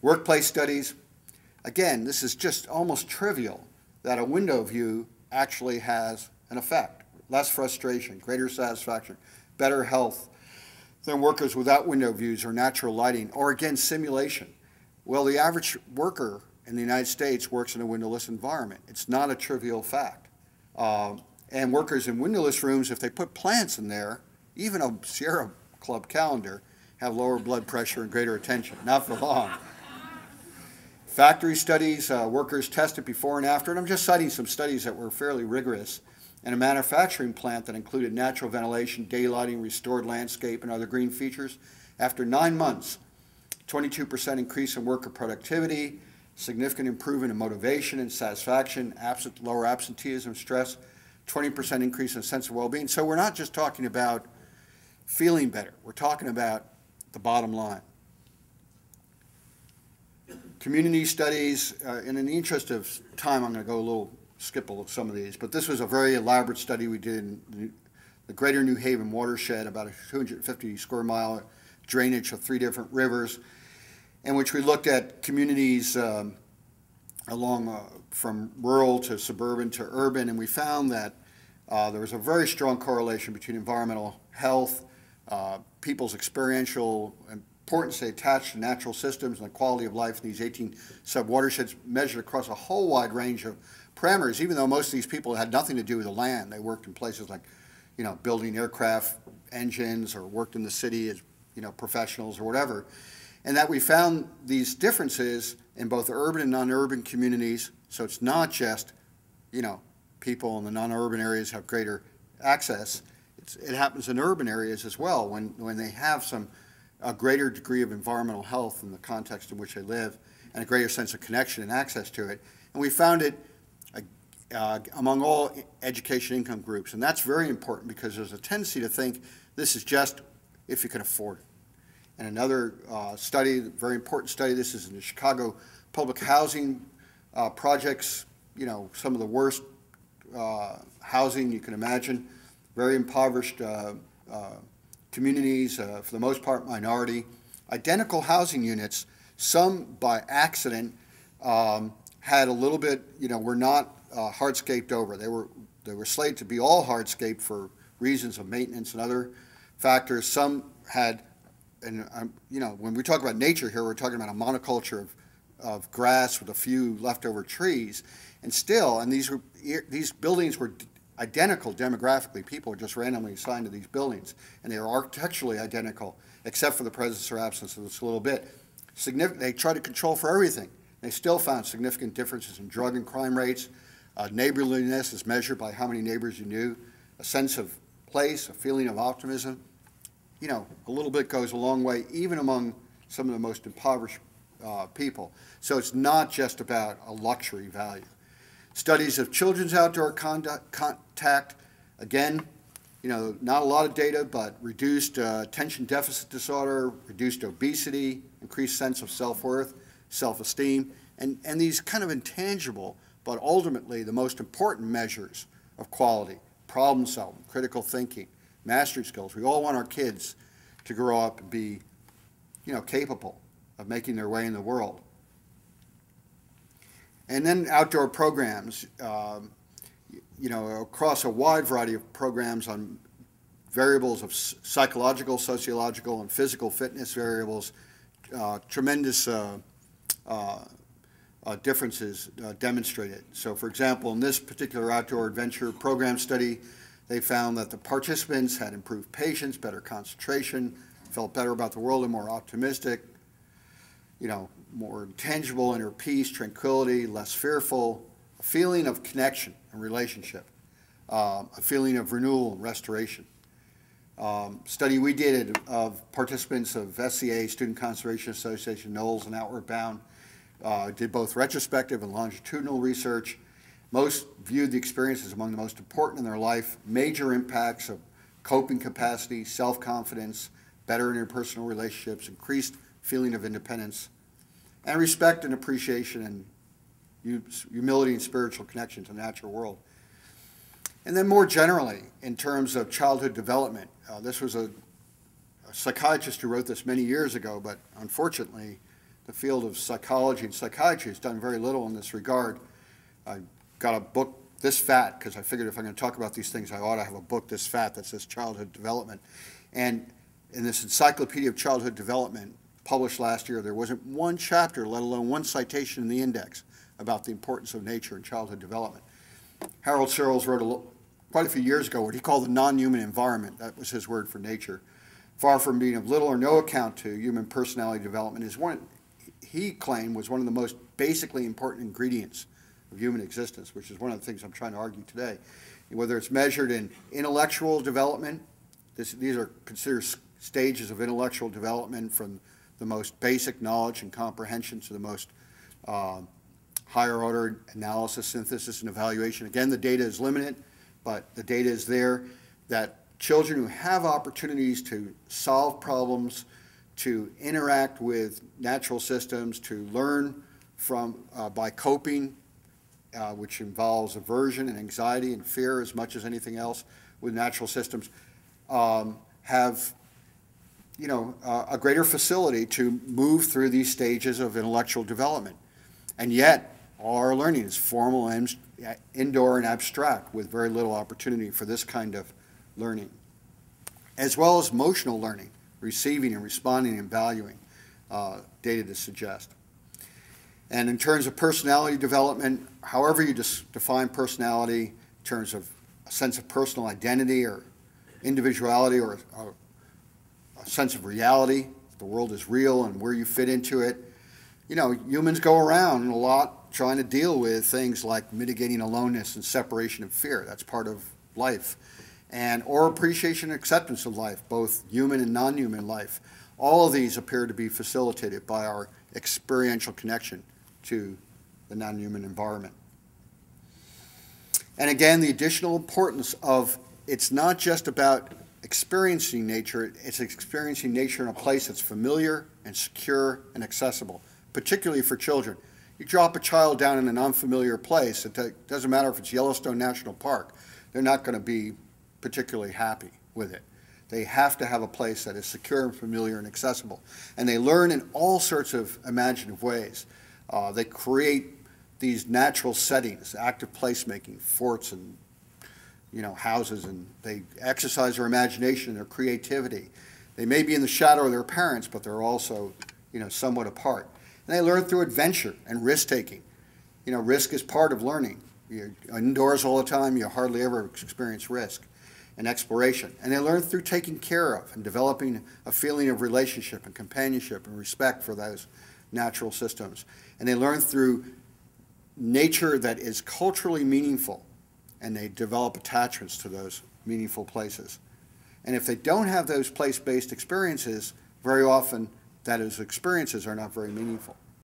Workplace studies, again, this is just almost trivial that a window view actually has an effect. Less frustration, greater satisfaction, better health than workers without window views or natural lighting, or again, simulation. Well, the average worker in the United States works in a windowless environment. It's not a trivial fact. And workers in windowless rooms, if they put plants in there, even a Sierra Club calendar, have lower blood pressure and greater attention. Not for long. Factory studies, workers tested before and after, and I'm just citing some studies that were fairly rigorous. And a manufacturing plant that included natural ventilation, daylighting, restored landscape, and other green features. After 9 months, 22% increase in worker productivity, significant improvement in motivation and satisfaction, lower absenteeism, stress, 20% increase in sense of well-being. So we're not just talking about feeling better. We're talking about the bottom line. Community studies, and in the interest of time, I'm going to skip some of these, but this was a very elaborate study we did in the Greater New Haven watershed, about a 250 square mile drainage of 3 different rivers, in which we looked at communities along from rural to suburban to urban, and we found that there was a very strong correlation between environmental health, people's experiential importance they attach to natural systems and the quality of life in these 18 sub-watersheds measured across a whole wide range of parameters, even though most of these people had nothing to do with the land. They worked in places like, building aircraft engines or worked in the city as, professionals or whatever. And that we found these differences in both urban and non-urban communities. So it's not just, people in the non-urban areas have greater access. It happens in urban areas as well when they have a greater degree of environmental health in the context in which they live and a greater sense of connection and access to it. And we found it among all education income groups. And that's very important because there's a tendency to think this is just if you can afford it. And another study, very important study, this is in the Chicago public housing projects, some of the worst housing you can imagine, very impoverished communities, for the most part minority, identical housing units, some by accident had a little bit, were not hardscaped over. They were slated to be all hardscaped for reasons of maintenance and other factors. Some had, and when we talk about nature here, we're talking about a monoculture of grass with a few leftover trees, and these buildings were identical demographically. People were just randomly assigned to these buildings, and they were architecturally identical, except for the presence or absence of this little bit. They tried to control for everything. They still found significant differences in drug and crime rates. Neighborliness is measured by how many neighbors you knew, a sense of place, a feeling of optimism. A little bit goes a long way, even among some of the most impoverished people. So it's not just about a luxury value. Studies of children's outdoor contact, again, not a lot of data, but reduced attention deficit disorder, reduced obesity, increased sense of self-worth, self-esteem, and these kind of intangible, but ultimately the most important measures of quality, problem solving, critical thinking, mastery skills. We all want our kids to grow up and be, capable of making their way in the world. And then outdoor programs, across a wide variety of programs on variables of psychological, sociological, and physical fitness variables, tremendous differences demonstrated. So, for example, in this particular outdoor adventure program study, they found that the participants had improved patience, better concentration, felt better about the world and more optimistic, more tangible inner peace, tranquility, less fearful, a feeling of connection and relationship, a feeling of renewal and restoration. Study we did of participants of SCA, Student Conservation Association, Knowles, and Outward Bound, did both retrospective and longitudinal research. Most viewed the experience as among the most important in their life, major impacts of coping capacity, self-confidence, better interpersonal relationships, increased feeling of independence, and respect and appreciation and humility and spiritual connection to the natural world. And then more generally, in terms of childhood development, this was a psychiatrist who wrote this many years ago, but unfortunately, the field of psychology and psychiatry has done very little in this regard. I got a book this fat, because I figured if I'm going to talk about these things, I ought to have a book this fat that says childhood development. And in this Encyclopedia of Childhood Development, published last year, there wasn't one chapter, let alone one citation in the index, about the importance of nature in childhood development. Harold Searles wrote quite a few years ago what he called the non-human environment. That was his word for nature. Far from being of little or no account to human personality development, is one, he claimed, was one of the most basically important ingredients of human existence, which is one of the things I'm trying to argue today. Whether it's measured in intellectual development, these are considered stages of intellectual development, from the most basic knowledge and comprehension to the most higher order analysis, synthesis, and evaluation. Again, the data is limited, but the data is there that children who have opportunities to solve problems, to interact with natural systems, to learn from by coping, which involves aversion and anxiety and fear as much as anything else with natural systems, have a greater facility to move through these stages of intellectual development. And yet, all our learning is formal, and indoor, and abstract, with very little opportunity for this kind of learning, as well as emotional learning, receiving and responding and valuing, data to suggest. And in terms of personality development, however you define personality in terms of a sense of personal identity or individuality, or a sense of reality, the world is real and where you fit into it. Humans go around a lot trying to deal with things like mitigating aloneness and separation and fear. That's part of life. Or appreciation and acceptance of life, both human and non-human life. All of these appear to be facilitated by our experiential connection to the non-human environment. And again, the additional importance of, it's not just about experiencing nature, it's experiencing nature in a place that's familiar and secure and accessible, particularly for children. You drop a child down in an unfamiliar place, it doesn't matter if it's Yellowstone National Park, they're not going to be particularly happy with it. They have to have a place that is secure and familiar and accessible. And they learn in all sorts of imaginative ways. They create these natural settings, active placemaking, forts and houses, and they exercise their imagination and their creativity. They may be in the shadow of their parents, but they're also somewhat apart. And they learn through adventure and risk-taking. Risk is part of learning. You're indoors all the time, you hardly ever experience risk and exploration. And they learn through taking care of and developing a feeling of relationship and companionship and respect for those natural systems. And they learn through nature that is culturally meaningful, and they develop attachments to those meaningful places. And if they don't have those place-based experiences, very often those experiences are not very meaningful.